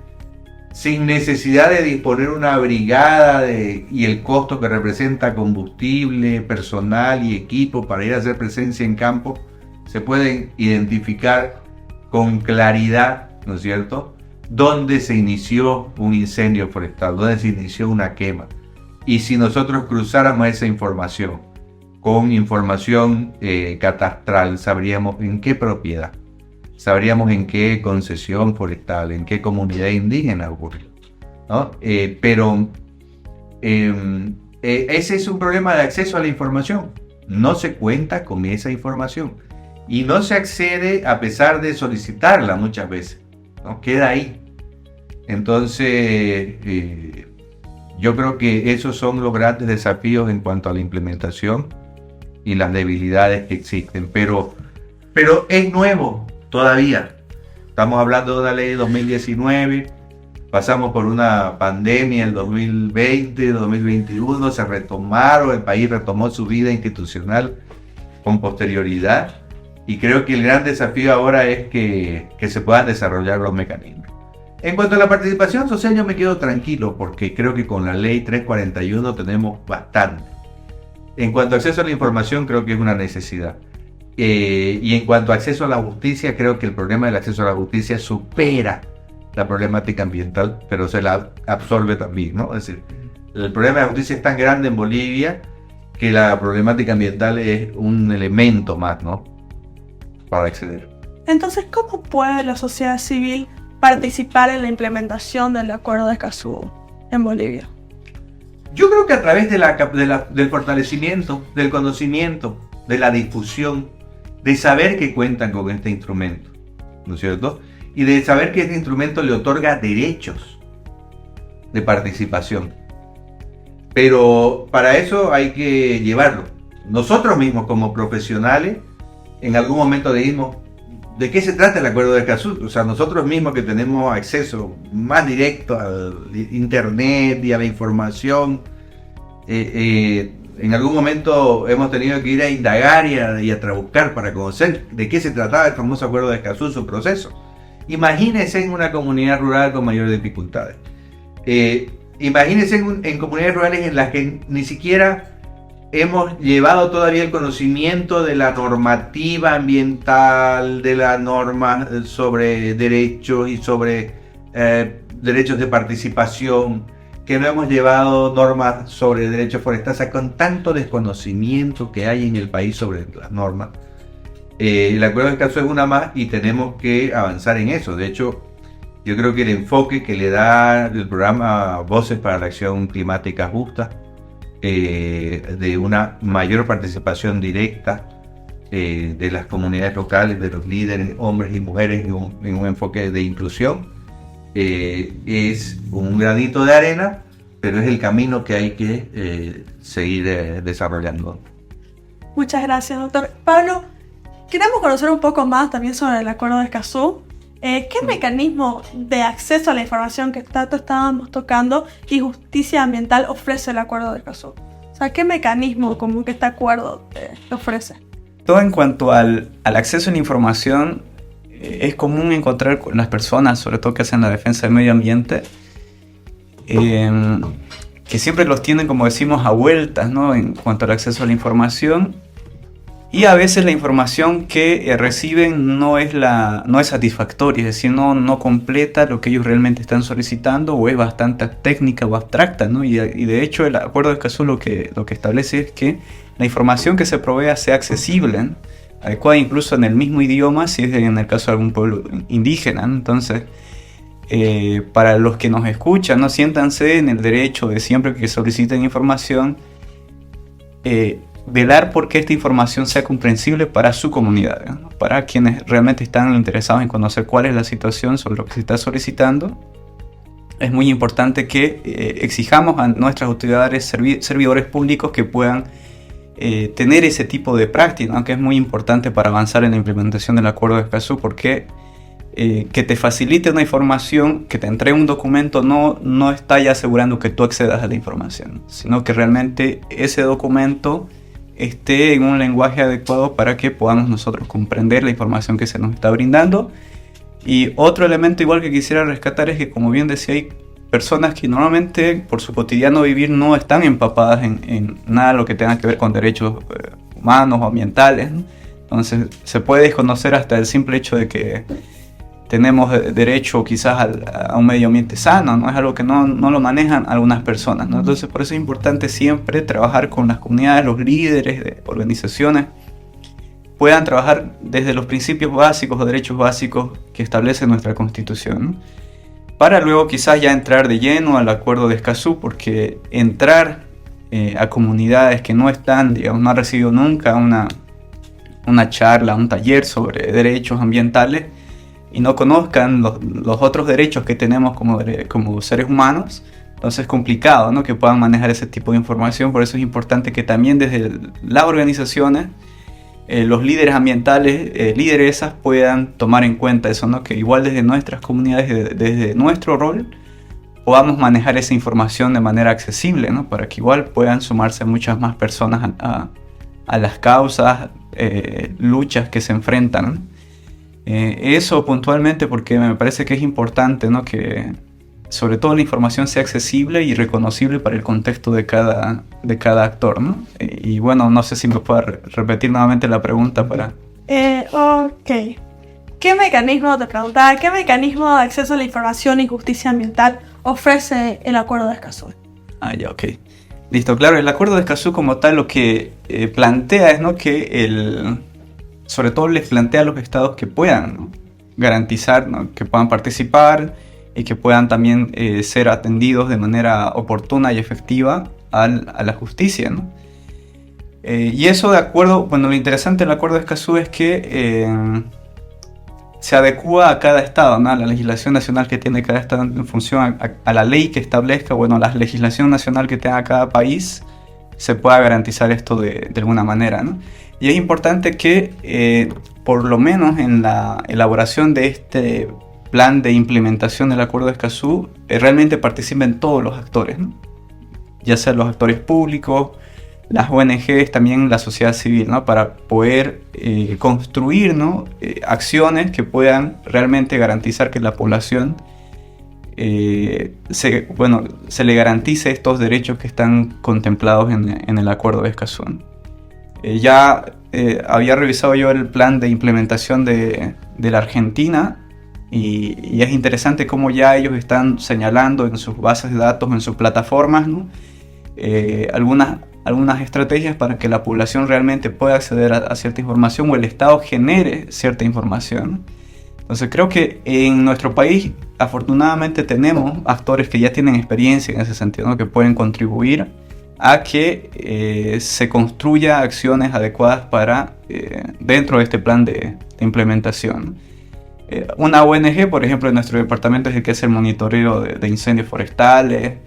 sin necesidad de disponer una brigada y el costo que representa combustible, personal y equipo para ir a hacer presencia en campo, se pueden identificar con claridad, ¿no es cierto?, dónde se inició un incendio forestal, dónde se inició una quema. Y si nosotros cruzáramos esa información con información catastral, sabríamos en qué propiedad, sabríamos en qué concesión forestal, en qué comunidad indígena ocurrió, ¿no? Pero ese es un problema de acceso a la información. No se cuenta con esa información y no se accede a pesar de solicitarla muchas veces, ¿no? Queda ahí. Entonces, yo creo que esos son los grandes desafíos en cuanto a la implementación y las debilidades que existen. Pero es nuevo todavía. Estamos hablando de una ley de 2019, pasamos por una pandemia en el 2020, 2021, se retomaron, el país retomó su vida institucional con posterioridad. Y creo que el gran desafío ahora es que se puedan desarrollar los mecanismos. En cuanto a la participación social, yo me quedo tranquilo porque creo que con la ley 341 tenemos bastante. En cuanto a acceso a la información, creo que es una necesidad. Y en cuanto a acceso a la justicia, creo que el problema del acceso a la justicia supera la problemática ambiental, pero se la absorbe también, ¿no? Es decir, el problema de la justicia es tan grande en Bolivia que la problemática ambiental es un elemento más, ¿no?, para acceder. Entonces, ¿cómo puede la sociedad civil participar en la implementación del Acuerdo de Escazú en Bolivia? Yo creo que a través del fortalecimiento, del conocimiento, de la difusión, de saber que cuentan con este instrumento, ¿no es cierto? Y de saber que este instrumento le otorga derechos de participación. Pero para eso hay que llevarlo. Nosotros mismos como profesionales, en algún momento dijimos, ¿de qué se trata el Acuerdo de Escazú? O sea, nosotros mismos que tenemos acceso más directo a internet y a la información, en algún momento hemos tenido que ir a indagar y a buscar para conocer de qué se trataba el famoso Acuerdo de Escazú, su proceso. Imagínense en una comunidad rural con mayores dificultades. Imagínense en comunidades rurales en las que ni siquiera hemos llevado todavía el conocimiento de la normativa ambiental, de la norma sobre derechos y sobre derechos de participación, que no hemos llevado normas sobre derechos forestales. O sea, con tanto desconocimiento que hay en el país sobre las normas, el Acuerdo de Escazú es una más y tenemos que avanzar en eso. De hecho, yo creo que el enfoque que le da el programa Voces para la Acción Climática Justa, de una mayor participación directa de las comunidades locales, de los líderes, hombres y mujeres, en un enfoque de inclusión, es un granito de arena, pero es el camino que hay que seguir desarrollando. Muchas gracias, doctor. Pablo, queremos conocer un poco más también sobre el Acuerdo de Escazú. ¿Qué mecanismo de acceso a la información que estábamos tocando y justicia ambiental ofrece el Acuerdo de Escazú? O sea, ¿qué mecanismo como que este acuerdo te ofrece? Todo en cuanto al acceso a la información, es común encontrar con las personas, sobre todo que hacen la defensa del medio ambiente, que siempre los tienen, como decimos, a vueltas, ¿no? En cuanto al acceso a la información. Y a veces la información que reciben no es satisfactoria, es decir, no completa lo que ellos realmente están solicitando, o es bastante técnica o abstracta, ¿no? Y de hecho el Acuerdo de Escazú lo que establece es que la información que se provea sea accesible, ¿no? Adecuada incluso en el mismo idioma, si es en el caso de algún pueblo indígena, ¿no? Entonces, para los que nos escuchan, ¿no? Siéntanse en el derecho de siempre que soliciten información, velar por que esta información sea comprensible para su comunidad, ¿no? Para quienes realmente están interesados en conocer cuál es la situación sobre lo que se está solicitando. Es muy importante que exijamos a nuestras autoridades, servidores públicos, que puedan tener ese tipo de práctica, ¿no? Que es muy importante para avanzar en la implementación del Acuerdo de Escazú, porque que te facilite una información, que te entregue un documento, no está ya asegurando que tú accedas a la información, sino que realmente ese documento esté en un lenguaje adecuado para que podamos nosotros comprender la información que se nos está brindando. Y otro elemento igual que quisiera rescatar es que, como bien decía, hay personas que normalmente por su cotidiano vivir no están empapadas en nada de lo que tenga que ver con derechos humanos o ambientales, ¿no? Entonces se puede desconocer hasta el simple hecho de que tenemos derecho quizás a un medio ambiente sano, ¿no? Es algo que no lo manejan algunas personas, ¿no? Entonces por eso es importante siempre trabajar con las comunidades, los líderes de organizaciones, puedan trabajar desde los principios básicos o derechos básicos que establece nuestra Constitución, ¿no? Para luego quizás ya entrar de lleno al Acuerdo de Escazú, porque entrar a comunidades que no están, digamos, no han recibido nunca una charla, un taller sobre derechos ambientales, y no conozcan los otros derechos que tenemos como seres humanos, entonces es complicado, ¿no? Que puedan manejar ese tipo de información. Por eso es importante que también desde las organizaciones, los líderes ambientales, lideresas, puedan tomar en cuenta eso, ¿no? Que igual desde nuestras comunidades, desde nuestro rol, podamos manejar esa información de manera accesible, ¿no? Para que igual puedan sumarse muchas más personas a las causas, luchas que se enfrentan, ¿no? Eso puntualmente porque me parece que es importante, ¿no? Que sobre todo la información sea accesible y reconocible para el contexto de cada actor, ¿no? Y bueno, no sé si me puedo repetir nuevamente la pregunta para... Ok. ¿Qué mecanismo de acceso a la información y justicia ambiental ofrece el Acuerdo de Escazú? Ya, ok. Listo, claro, el Acuerdo de Escazú como tal lo que plantea es, ¿no? Que sobre todo les plantea a los estados que puedan, ¿no? Garantizar, ¿no? Que puedan participar y que puedan también ser atendidos de manera oportuna y efectiva a la justicia, ¿no? Y eso de acuerdo, bueno, lo interesante del Acuerdo de Escazú es que se adecúa a cada estado, ¿no? A la legislación nacional que tiene cada estado en función a la ley que establezca, bueno, la legislación nacional que tenga cada país, se pueda garantizar esto de alguna manera, ¿no? Y es importante que por lo menos en la elaboración de este plan de implementación del Acuerdo de Escazú realmente participen todos los actores, ¿no? Ya sean los actores públicos, las ONGs, también la sociedad civil, ¿no? Para poder construir, ¿no? Acciones que puedan realmente garantizar que la población se le garantice estos derechos que están contemplados en el Acuerdo de Escazú. Ya había revisado yo el plan de implementación de la Argentina y es interesante cómo ya ellos están señalando en sus bases de datos, en sus plataformas, ¿no? Algunas estrategias para que la población realmente pueda acceder a cierta información o el Estado genere cierta información. Entonces creo que en nuestro país afortunadamente tenemos actores que ya tienen experiencia en ese sentido, ¿no? Que pueden contribuir a que se construya acciones adecuadas para dentro de este plan de implementación. Una ONG, por ejemplo, en nuestro departamento es el que hace el monitoreo de incendios forestales.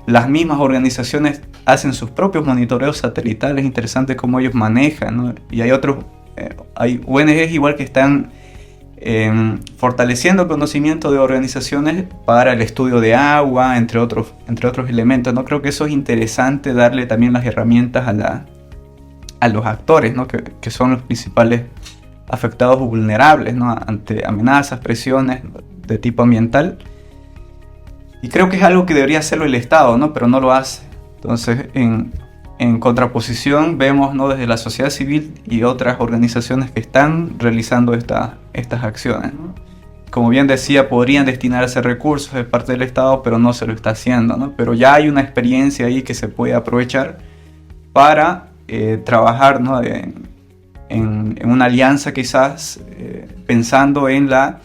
Las mismas organizaciones hacen sus propios monitoreos satelitales, interesante cómo ellos manejan, ¿no? Y hay otros hay ONGs igual que están fortaleciendo el conocimiento de organizaciones para el estudio de agua, entre otros elementos, ¿no? Creo que eso es interesante, darle también las herramientas a los actores, ¿no? que son los principales afectados o vulnerables, ¿no? Ante amenazas, presiones de tipo ambiental. Y creo que es algo que debería hacerlo el Estado, ¿no? Pero no lo hace. Entonces, en contraposición, vemos, ¿no? Desde la sociedad civil y otras organizaciones que están realizando estas acciones, ¿no? Como bien decía, podrían destinarse recursos de parte del Estado, pero no se lo está haciendo, ¿no? Pero ya hay una experiencia ahí que se puede aprovechar para trabajar, ¿no? En una alianza quizás, pensando en la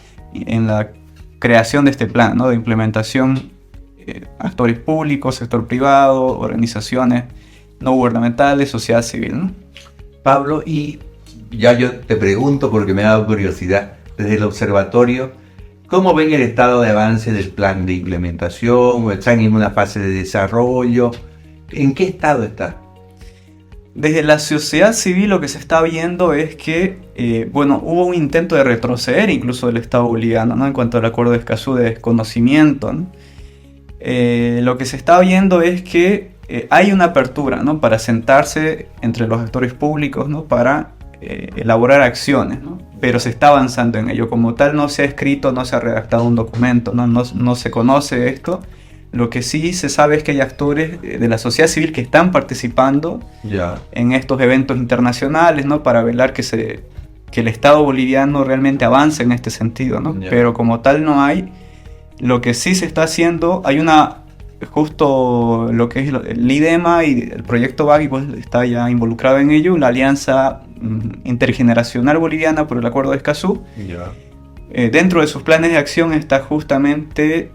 creación de este plan, ¿no? De implementación, actores públicos, sector privado, organizaciones no gubernamentales, sociedad civil, ¿no? Pablo, y ya yo te pregunto porque me ha dado curiosidad, desde el observatorio, ¿cómo ven el estado de avance del plan de implementación? ¿O están en una fase de desarrollo? ¿En qué estado está? Desde la sociedad civil lo que se está viendo es que, hubo un intento de retroceder incluso del Estado boliviano, ¿no? En cuanto al acuerdo de Escazú de desconocimiento, ¿no? Lo que se está viendo es que hay una apertura, ¿no? Para sentarse entre los actores públicos, ¿no? Para elaborar acciones, ¿no? Pero se está avanzando en ello. Como tal, no se ha escrito, no se ha redactado un documento, no se conoce esto. Lo que sí se sabe es que hay actores de la sociedad civil que están participando en estos eventos internacionales, ¿no? Para velar que el Estado boliviano realmente avance en este sentido, ¿no? Pero como tal no hay. Lo que sí se está haciendo, justo lo que es el IDEMA y el proyecto BAGI, pues está ya involucrado en ello, la Alianza Intergeneracional Boliviana por el Acuerdo de Escazú. Dentro de sus planes de acción está justamente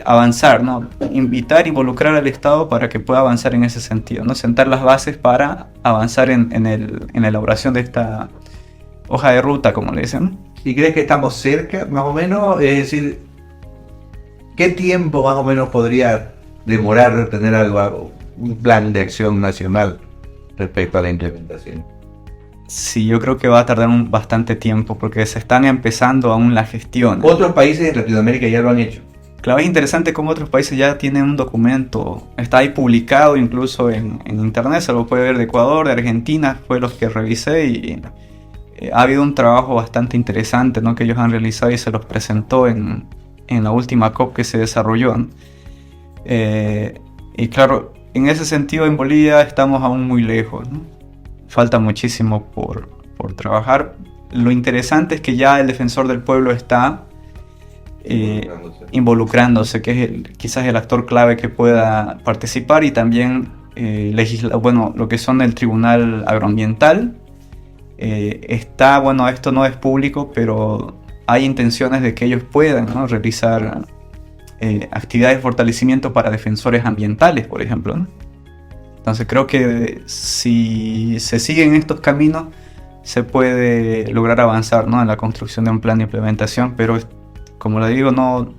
avanzar, ¿no? Invitar, involucrar al Estado para que pueda avanzar en ese sentido, ¿no? Sentar las bases para avanzar en la elaboración de esta hoja de ruta, como le dicen, ¿no? ¿Y crees que estamos cerca, más o menos? Es decir, ¿qué tiempo más o menos podría demorar tener un plan de acción nacional respecto a la implementación? Sí, yo creo que va a tardar bastante tiempo porque se están empezando aún las gestiones. Otros países de Latinoamérica ya lo han hecho. Claro, es interesante cómo otros países ya tienen un documento, está ahí publicado incluso en internet, se lo puede ver de Ecuador, de Argentina, fue los que revisé y ha habido un trabajo bastante interesante, ¿no? Que ellos han realizado y se los presentó en la última COP que se desarrolló, ¿no? Y claro, en ese sentido en Bolivia estamos aún muy lejos, ¿no? Falta muchísimo por trabajar. Lo interesante es que ya el defensor del pueblo está involucrándose, que es quizás el actor clave que pueda participar, y también lo que son el Tribunal Agroambiental. Esto no es público, pero hay intenciones de que ellos puedan, ¿no? Realizar actividades de fortalecimiento para defensores ambientales, por ejemplo, ¿no? Entonces creo que si se siguen estos caminos se puede lograr avanzar, ¿no? En la construcción de un plan de implementación, pero como le digo, no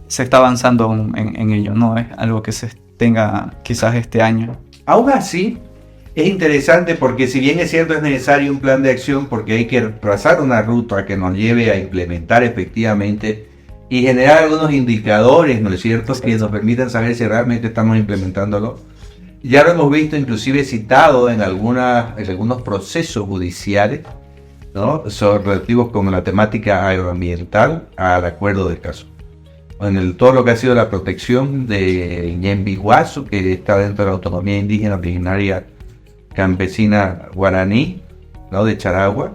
se está avanzando en ello, no es algo que se tenga quizás este año. Aún así, es interesante porque si bien es cierto es necesario un plan de acción porque hay que trazar una ruta que nos lleve a implementar efectivamente y generar algunos indicadores, ¿no es cierto?, que nos permitan saber si realmente estamos implementándolo. Ya lo hemos visto inclusive citado en algunos procesos judiciales, ¿no? Son relativos con la temática agroambiental al acuerdo de Escazú. Todo lo que ha sido la protección de Ñemby Guasu, que está dentro de la autonomía indígena originaria campesina guaraní, ¿no? De Charagua,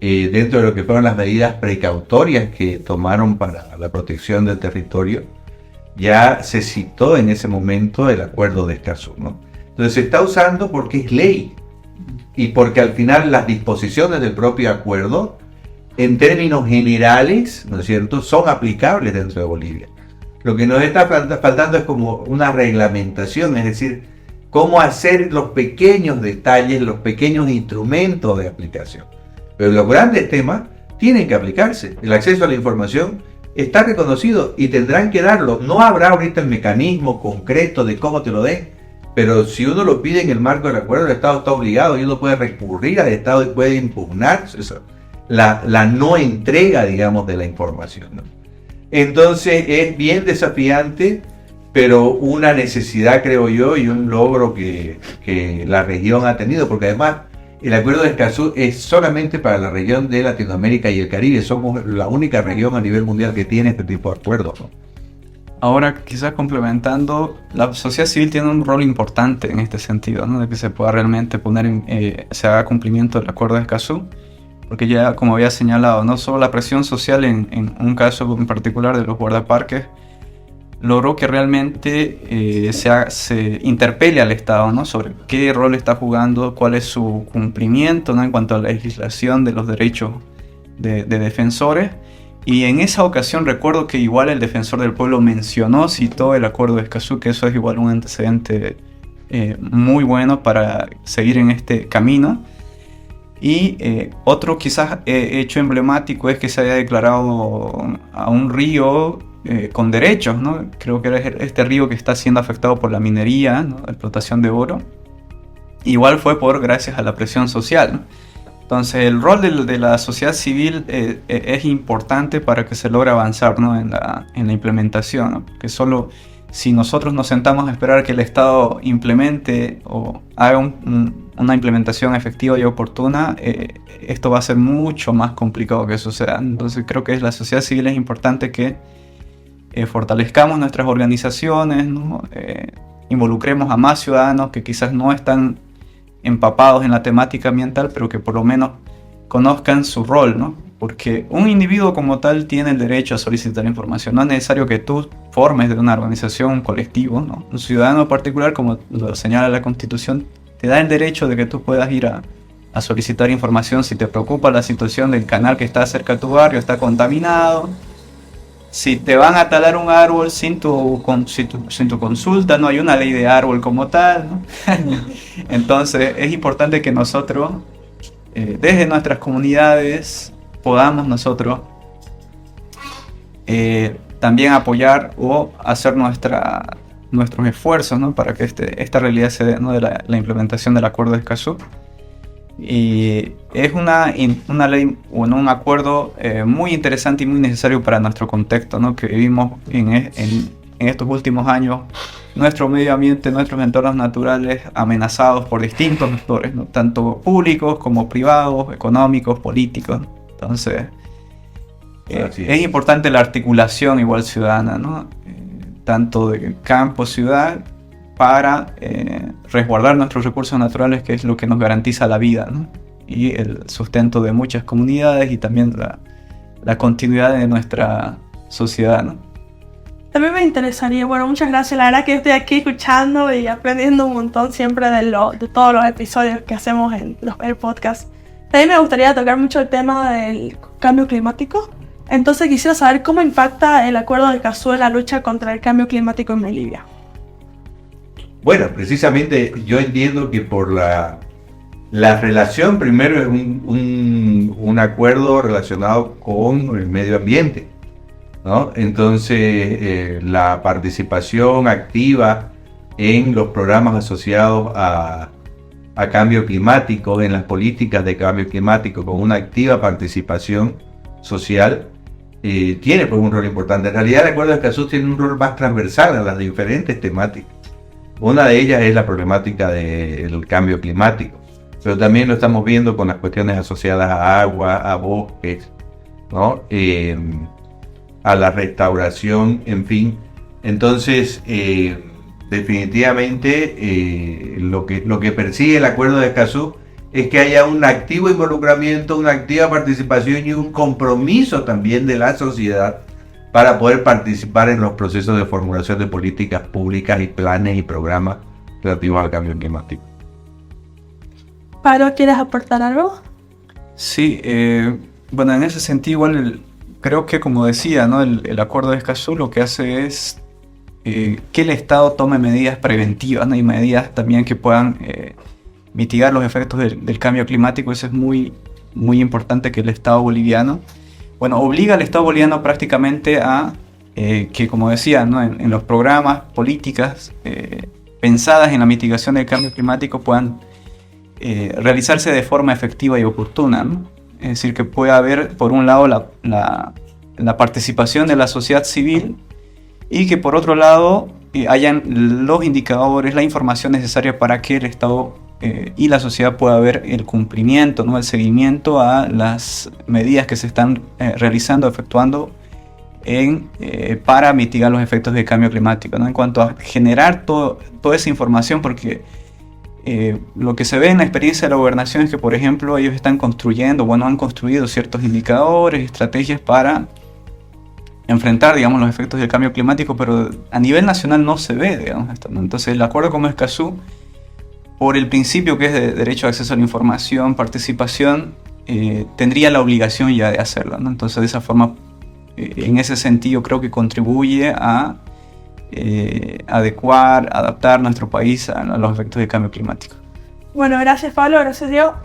dentro de lo que fueron las medidas precautorias que tomaron para la protección del territorio, ya se citó en ese momento el acuerdo de Escazú, ¿no? Entonces se está usando porque es ley y porque al final las disposiciones del propio acuerdo, en términos generales, ¿no es cierto?, son aplicables dentro de Bolivia. Lo que nos está faltando es como una reglamentación, es decir, cómo hacer los pequeños detalles, los pequeños instrumentos de aplicación. Pero los grandes temas tienen que aplicarse. El acceso a la información está reconocido y tendrán que darlo. No habrá ahorita el mecanismo concreto de cómo te lo den, pero si uno lo pide en el marco del acuerdo, el Estado está obligado y uno puede recurrir al Estado y puede impugnar la no entrega, digamos, de la información, ¿no? Entonces es bien desafiante, pero una necesidad, creo yo, y un logro que la región ha tenido, porque además el acuerdo de Escazú es solamente para la región de Latinoamérica y el Caribe. Somos la única región a nivel mundial que tiene este tipo de acuerdos, ¿no? Ahora, quizás complementando, la sociedad civil tiene un rol importante en este sentido, ¿no? De que se pueda realmente se haga cumplimiento del acuerdo de Escazú, porque ya, como había señalado, no solo la presión social en un caso en particular de los guardaparques logró que realmente se interpele al Estado, ¿no? Sobre qué rol está jugando, cuál es su cumplimiento, ¿no? En cuanto a la legislación de los derechos de defensores. Y en esa ocasión recuerdo que igual el defensor del pueblo citó el acuerdo de Escazú, que eso es igual un antecedente muy bueno para seguir en este camino. Y otro quizás hecho emblemático es que se haya declarado a un río con derechos, ¿no? Creo que era este río que está siendo afectado por la minería, ¿no? La explotación de oro. Igual fue gracias a la presión social, ¿no? Entonces el rol de la sociedad civil es importante para que se logre avanzar, ¿no? en la implementación, ¿no? Porque solo si nosotros nos sentamos a esperar que el Estado implemente o haga una implementación efectiva y oportuna, esto va a ser mucho más complicado que suceda. Entonces creo que la sociedad civil es importante que fortalezcamos nuestras organizaciones, ¿no? Involucremos a más ciudadanos que quizás no están empapados en la temática ambiental, pero que por lo menos conozcan su rol, ¿no? Porque un individuo como tal tiene el derecho a solicitar información. No es necesario que tú formes de una organización, un colectivo, ¿no? Un ciudadano particular, como lo señala la Constitución, te da el derecho de que tú puedas ir a solicitar información si te preocupa la situación del canal que está cerca de tu barrio, está contaminado. Si te van a talar un árbol sin tu consulta, no hay una ley de árbol como tal, ¿no? Entonces es importante que nosotros, desde nuestras comunidades, podamos nosotros también apoyar o hacer nuestros esfuerzos, ¿no? Para que esta realidad se dé, ¿no? De la implementación del acuerdo de Escazú. Y es una ley, bueno, un acuerdo muy interesante y muy necesario para nuestro contexto, ¿no? Que vivimos en estos últimos años, nuestro medio ambiente, nuestros entornos naturales amenazados por distintos actores, ¿no? Tanto públicos como privados, económicos, políticos. Entonces es importante la articulación igual ciudadana, ¿no? Tanto de campo, ciudad, para resguardar nuestros recursos naturales, que es lo que nos garantiza la vida, ¿no? Y el sustento de muchas comunidades y también la continuidad de nuestra sociedad, ¿no? También me interesaría, bueno, muchas gracias, la verdad que yo estoy aquí escuchando y aprendiendo un montón siempre de todos los episodios que hacemos en el podcast. También me gustaría tocar mucho el tema del cambio climático. Entonces quisiera saber cómo impacta el acuerdo de Escazú en la lucha contra el cambio climático en Bolivia. Bueno, precisamente yo entiendo que por la relación, primero es un acuerdo relacionado con el medio ambiente, ¿no? Entonces la participación activa en los programas asociados a cambio climático, en las políticas de cambio climático, con una activa participación social, tiene pues un rol importante. En realidad el acuerdo de Escazú tiene un rol más transversal a las diferentes temáticas. Una de ellas es la problemática del cambio climático, pero también lo estamos viendo con las cuestiones asociadas a agua, a bosques, ¿no? A la restauración, en fin. Entonces, definitivamente, lo que persigue el acuerdo de Escazú es que haya un activo involucramiento, una activa participación y un compromiso también de la sociedad para poder participar en los procesos de formulación de políticas públicas y planes y programas relativos al cambio climático. Paro, ¿quieres aportar algo? Sí, bueno, en ese sentido igual creo que, como decía, ¿no? El acuerdo de Escazú lo que hace es que el Estado tome medidas preventivas, ¿no? Y medidas también que puedan mitigar los efectos del cambio climático. Eso es muy, muy importante, que el Estado boliviano, bueno, obliga al Estado boliviano prácticamente a que, como decía, ¿no? En los programas, políticas, pensadas en la mitigación del cambio climático puedan realizarse de forma efectiva y oportuna, ¿no? Es decir, que pueda haber, por un lado, la participación de la sociedad civil y que, por otro lado, hayan los indicadores, la información necesaria para que el Estado y la sociedad pueda ver el cumplimiento, ¿no? El seguimiento a las medidas que se están realizando, efectuando para mitigar los efectos del cambio climático, ¿no? En cuanto a generar toda esa información, porque lo que se ve en la experiencia de la gobernación es que, por ejemplo, ellos están construyendo, han construido ciertos indicadores, estrategias para enfrentar, digamos, los efectos del cambio climático, pero a nivel nacional no se ve, digamos, esto, ¿no? Entonces, el acuerdo como Escazú, por el principio que es de derecho a acceso a la información, participación, tendría la obligación ya de hacerlo, ¿no? Entonces, de esa forma, en ese sentido, creo que contribuye a adecuar, adaptar nuestro país a los efectos del cambio climático. Bueno, gracias Pablo, gracias Diego.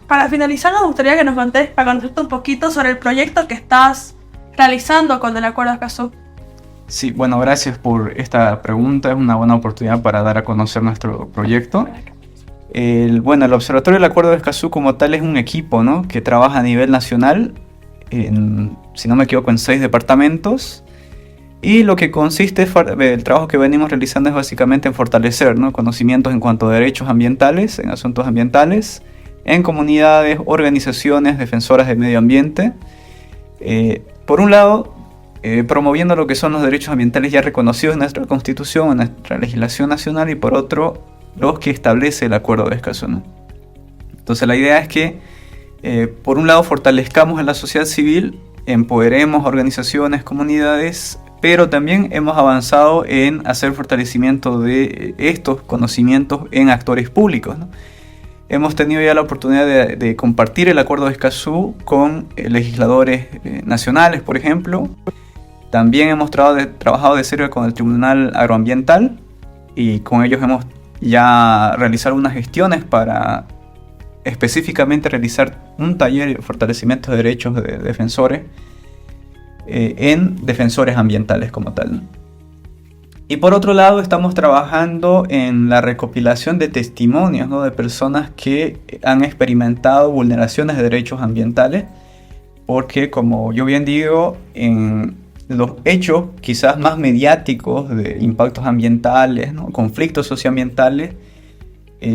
Para finalizar, nos gustaría que nos contés, para conocerte un poquito sobre el proyecto que estás realizando con el Acuerdo de Escazú. Sí, bueno, gracias por esta pregunta. Es una buena oportunidad para dar a conocer nuestro proyecto. El Observatorio del Acuerdo de Escazú como tal es un equipo, ¿no?, que trabaja a nivel nacional, si no me equivoco, en 6 departamentos. Y lo que consiste, el trabajo que venimos realizando es básicamente en fortalecer, ¿no?, conocimientos en cuanto a derechos ambientales, en asuntos ambientales, en comunidades, organizaciones defensoras del medio ambiente. Por un lado, promoviendo lo que son los derechos ambientales ya reconocidos en nuestra Constitución, en nuestra legislación nacional, y por otro, los que establece el Acuerdo de Escazú, ¿no? Entonces la idea es que, por un lado, fortalezcamos a la sociedad civil, empoderemos organizaciones, comunidades, pero también hemos avanzado en hacer fortalecimiento de estos conocimientos en actores públicos, ¿no? Hemos tenido ya la oportunidad de compartir el Acuerdo de Escazú con legisladores nacionales, por ejemplo. También hemos trabajado de cerca con el Tribunal Agroambiental, y con ellos hemos ya realizado unas gestiones para específicamente realizar un taller de fortalecimiento de derechos de defensores en defensores ambientales como tal, ¿no? Y por otro lado, estamos trabajando en la recopilación de testimonios, ¿no?, de personas que han experimentado vulneraciones de derechos ambientales, porque, como yo bien digo, en los hechos quizás más mediáticos de impactos ambientales, ¿no?, conflictos socioambientales,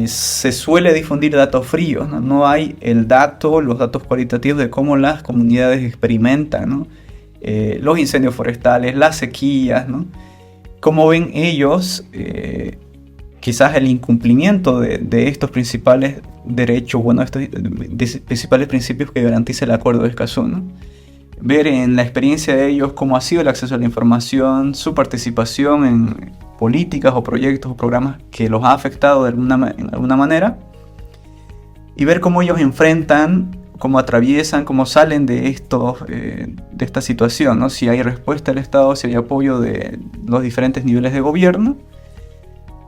se suele difundir datos fríos, ¿no? No hay los datos cualitativos de cómo las comunidades experimentan, ¿no?, los incendios forestales, las sequías, ¿no?, cómo ven ellos quizás el incumplimiento de estos principales derechos, estos principales principios que garantiza el Acuerdo de Escazú, ¿no? Ver en la experiencia de ellos cómo ha sido el acceso a la información, su participación en políticas o proyectos o programas que los ha afectado de alguna manera, y ver cómo ellos enfrentan, cómo atraviesan, cómo salen de esta situación, ¿no? Si hay respuesta del Estado, si hay apoyo de los diferentes niveles de gobierno,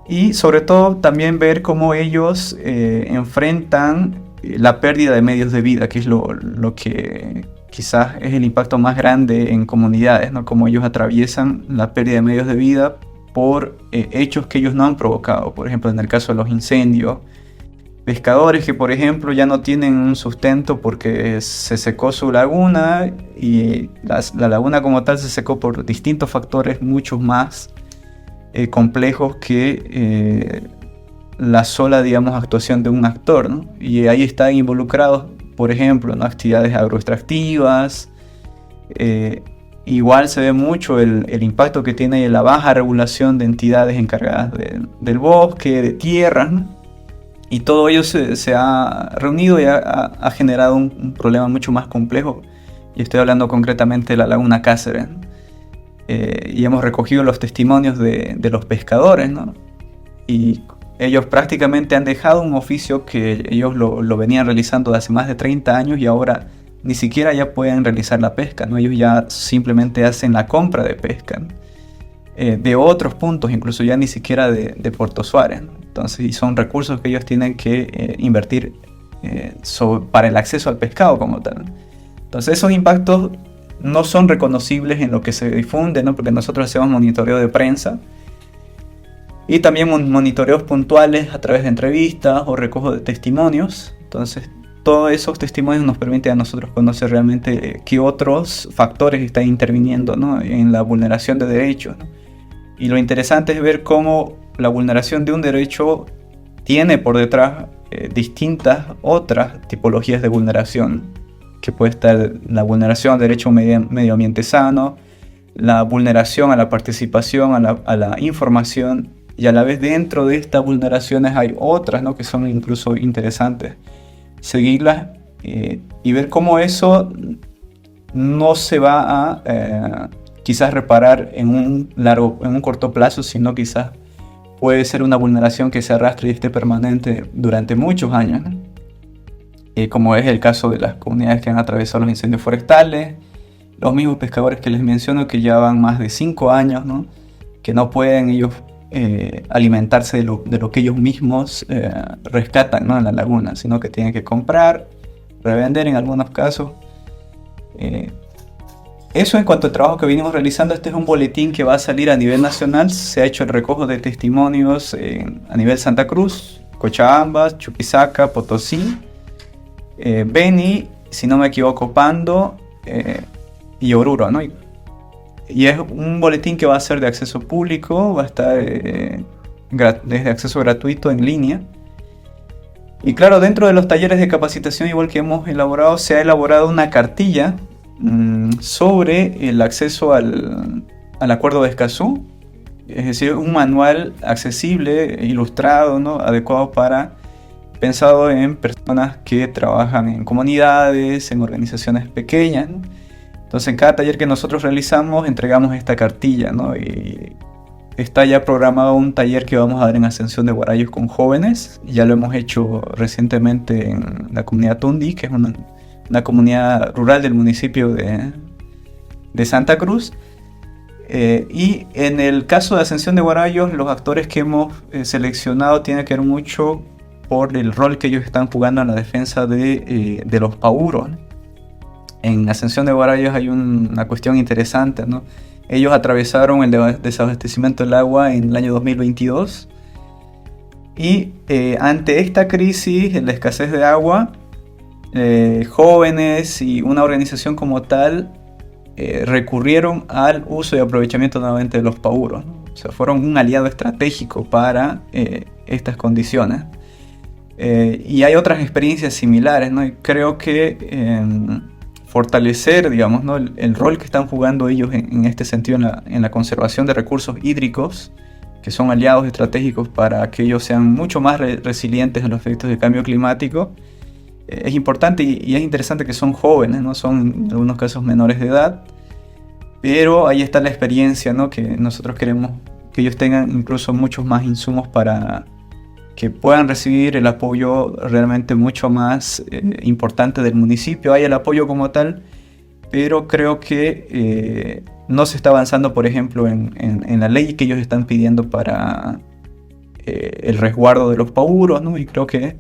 y sobre todo también ver cómo ellos enfrentan la pérdida de medios de vida, que es lo que quizás es el impacto más grande en comunidades, ¿no? Cómo ellos atraviesan la pérdida de medios de vida por hechos que ellos no han provocado. Por ejemplo, en el caso de los incendios, pescadores que, por ejemplo, ya no tienen un sustento porque se secó su laguna, y la laguna como tal se secó por distintos factores, muchos más complejos que la sola, digamos, actuación de un actor, ¿no? Y ahí están involucrados, por ejemplo, ¿no?, actividades agroextractivas. Igual se ve mucho el impacto que tiene la baja regulación de entidades encargadas del bosque, de tierras, ¿no? Y todo ello se ha reunido y ha generado un problema mucho más complejo. Y estoy hablando concretamente de la laguna Cáceres, ¿no? Y hemos recogido los testimonios de los pescadores, ¿no? Y ellos prácticamente han dejado un oficio que ellos lo venían realizando de hace más de 30 años, y ahora ni siquiera ya pueden realizar la pesca, ¿no? Ellos ya simplemente hacen la compra de pesca, ¿no?, de otros puntos, incluso ya ni siquiera de Puerto Suárez, ¿no? Entonces, y son recursos que ellos tienen que invertir para el acceso al pescado como tal, ¿no? Entonces, esos impactos no son reconocibles en lo que se difunde, ¿no?, porque nosotros hacemos monitoreo de prensa, y también monitoreos puntuales a través de entrevistas o recojo de testimonios. Entonces, todos esos testimonios nos permiten a nosotros conocer realmente qué otros factores están interviniendo, ¿no?, en la vulneración de derechos, ¿no? Y lo interesante es ver cómo la vulneración de un derecho tiene por detrás distintas otras tipologías de vulneración, que puede estar la vulneración al derecho a un medio ambiente sano, la vulneración a la participación, a la información, y a la vez dentro de estas vulneraciones hay otras, ¿no?, que son incluso interesantes. Seguirlas y ver cómo eso no se va a quizás reparar en un corto plazo, sino quizás puede ser una vulneración que se arrastre y esté permanente durante muchos años, ¿no? Como es el caso de las comunidades que han atravesado los incendios forestales, los mismos pescadores que les menciono que ya van más de 5 años, ¿no?, que no pueden ellos alimentarse de lo que ellos mismos rescatan, ¿no?, en la laguna, sino que tienen que comprar, revender en algunos casos. Eso en cuanto al trabajo que venimos realizando. Este es un boletín que va a salir a nivel nacional. Se ha hecho el recojo de testimonios a nivel Santa Cruz, Cochabamba, Chuquisaca, Potosí, Beni, si no me equivoco, Pando y Oruro, ¿no? Y es un boletín que va a ser de acceso público, va a estar desde acceso gratuito en línea. Y claro, dentro de los talleres de capacitación, igual que hemos elaborado, se ha elaborado una cartilla sobre el acceso al Acuerdo de Escazú, es decir, un manual accesible, ilustrado, ¿no?, adecuado pensado en personas que trabajan en comunidades, en organizaciones pequeñas, ¿no? Entonces, en cada taller que nosotros realizamos, entregamos esta cartilla, ¿no? Y está ya programado un taller que vamos a dar en Ascensión de Guarayos con jóvenes. Ya lo hemos hecho recientemente en la comunidad Tundi, que es una comunidad rural del municipio de Santa Cruz. Y en el caso de Ascensión de Guarayos, los actores que hemos seleccionado tienen que ver mucho por el rol que ellos están jugando en la defensa de los pauros, ¿no? En Ascensión de Guarayos hay una cuestión interesante, ¿no? Ellos atravesaron el desabastecimiento del agua en el año 2022 y ante esta crisis, la escasez de agua, jóvenes y una organización como tal recurrieron al uso y aprovechamiento nuevamente de los pauros, ¿no? O sea, fueron un aliado estratégico para estas condiciones. Y hay otras experiencias similares, ¿no? Y creo que fortalecer, digamos, ¿no?, el rol que están jugando ellos en este sentido en la conservación de recursos hídricos, que son aliados estratégicos para que ellos sean mucho más resilientes a los efectos del cambio climático, es importante y es interesante que son jóvenes, ¿no? Son en algunos casos menores de edad, pero ahí está la experiencia, ¿no?, que nosotros queremos que ellos tengan incluso muchos más insumos para que puedan recibir el apoyo realmente mucho más importante del municipio. Hay el apoyo como tal, pero creo que no se está avanzando, por ejemplo, en la ley que ellos están pidiendo para el resguardo de los pauros, ¿no? Y creo que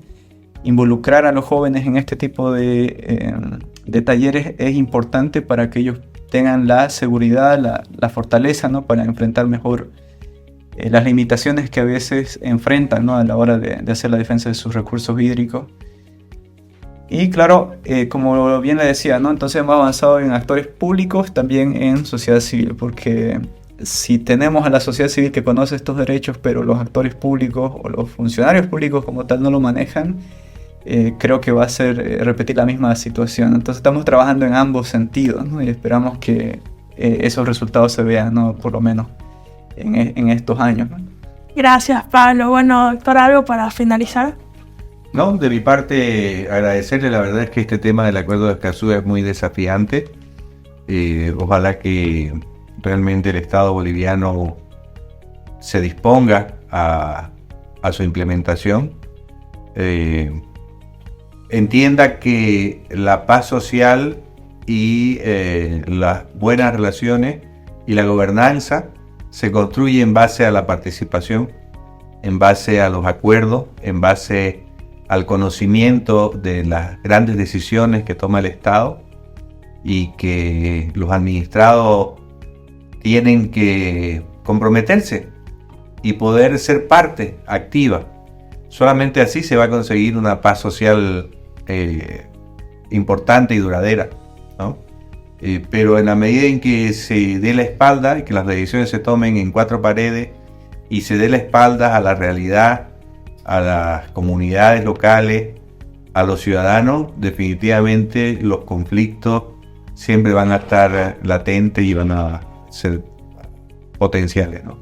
involucrar a los jóvenes en este tipo de talleres es importante para que ellos tengan la seguridad, la fortaleza, ¿no?, para enfrentar mejor las limitaciones que a veces enfrentan, ¿no?, a la hora de hacer la defensa de sus recursos hídricos. Y claro, como bien le decía, ¿no?, entonces hemos avanzado en actores públicos, también en sociedad civil, porque si tenemos a la sociedad civil que conoce estos derechos, pero los actores públicos o los funcionarios públicos como tal no lo manejan, creo que va a ser repetir la misma situación. Entonces estamos trabajando en ambos sentidos, ¿no?, y esperamos que esos resultados se vean, ¿no?, por lo menos en estos años, ¿no? Gracias, Pablo. Bueno, doctor, ¿algo para finalizar? No, de mi parte agradecerle. La verdad es que este tema del Acuerdo de Escazú es muy desafiante. Ojalá que realmente el Estado boliviano se disponga a su implementación. Entienda que la paz social y las buenas relaciones y la gobernanza se construye en base a la participación, en base a los acuerdos, en base al conocimiento de las grandes decisiones que toma el Estado, y que los administrados tienen que comprometerse y poder ser parte activa. Solamente así se va a conseguir una paz social importante y duradera, ¿no? Pero en la medida en que se dé la espalda y que las decisiones se tomen en cuatro paredes y se dé la espalda a la realidad, a las comunidades locales, a los ciudadanos, definitivamente los conflictos siempre van a estar latentes y van a ser potenciales, ¿no?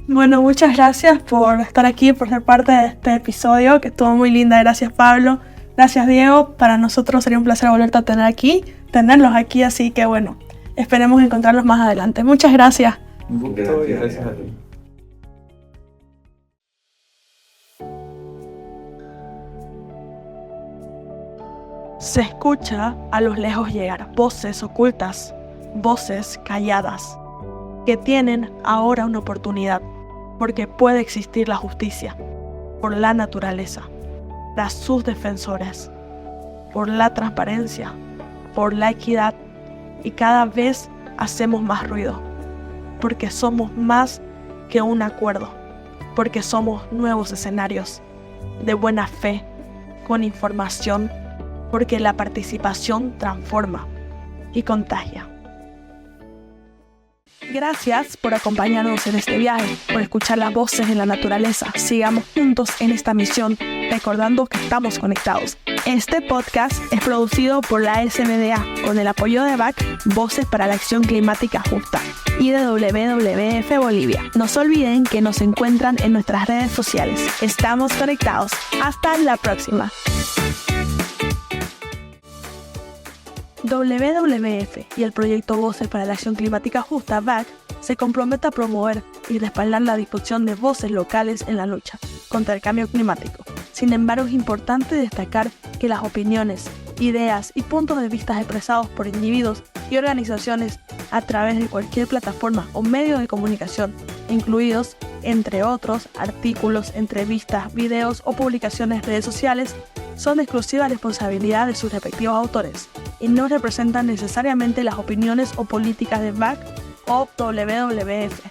Bueno, muchas gracias por estar aquí, por ser parte de este episodio, que estuvo muy linda. Gracias, Pablo. Gracias, Diego. Para nosotros sería un placer volverte a tenerlos aquí, así que bueno, esperemos encontrarlos más adelante. Muchas gracias. Gracias a ti. Se escucha a lo lejos llegar voces ocultas, voces calladas, que tienen ahora una oportunidad, porque puede existir la justicia, por la naturaleza, tras sus defensores, por la transparencia, por la equidad, y cada vez hacemos más ruido, porque somos más que un acuerdo, porque somos nuevos escenarios de buena fe, con información, porque la participación transforma y contagia. Gracias por acompañarnos en este viaje, por escuchar las voces de la naturaleza. Sigamos juntos en esta misión, recordando que estamos conectados. Este podcast es producido por la SMDA, con el apoyo de BAC, Voces para la Acción Climática Justa, y de WWF Bolivia. No se olviden que nos encuentran en nuestras redes sociales. Estamos conectados. Hasta la próxima. WWF y el proyecto Voces para la Acción Climática Justa, VAC, se compromete a promover y respaldar la difusión de voces locales en la lucha contra el cambio climático. Sin embargo, es importante destacar que las opiniones, ideas y puntos de vista expresados por individuos y organizaciones a través de cualquier plataforma o medio de comunicación, incluidos, entre otros, artículos, entrevistas, videos o publicaciones en redes sociales, son de exclusiva responsabilidad de sus respectivos autores y no representan necesariamente las opiniones o políticas de VAC o WWF.